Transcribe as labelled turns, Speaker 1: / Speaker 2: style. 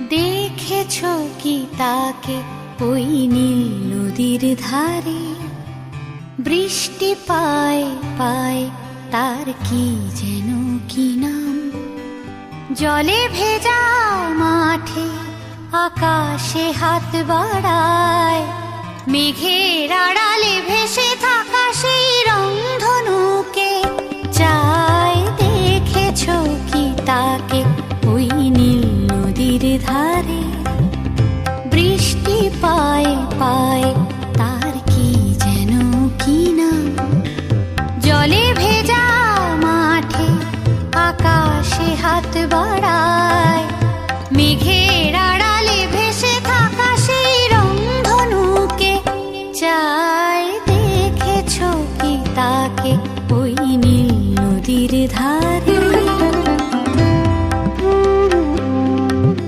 Speaker 1: দেখেছো কি তাকে ওই নীল নদীর ধারে? বৃষ্টি পায় পায় তার কি যেন কি নাম। জলে ভেজা মাঠে আকাশে হাত বাড়ায়, মেঘের আড়ালে ভেসে থাকা সেই রংধনুকে চায়। দেখেছো কি তাকে ওই নীল নদীর ধারে? বৃষ্টি পায় পায় তার কি যেন কি নাম। জলে ভেজা মাঠে আকাশে হাত বাড়ায়, মেঘের আড়ালে ভেসে থাকা সেই রংধনুকে চায়। দেখেছো কি তাকে ওই নীল নদীর ধারে?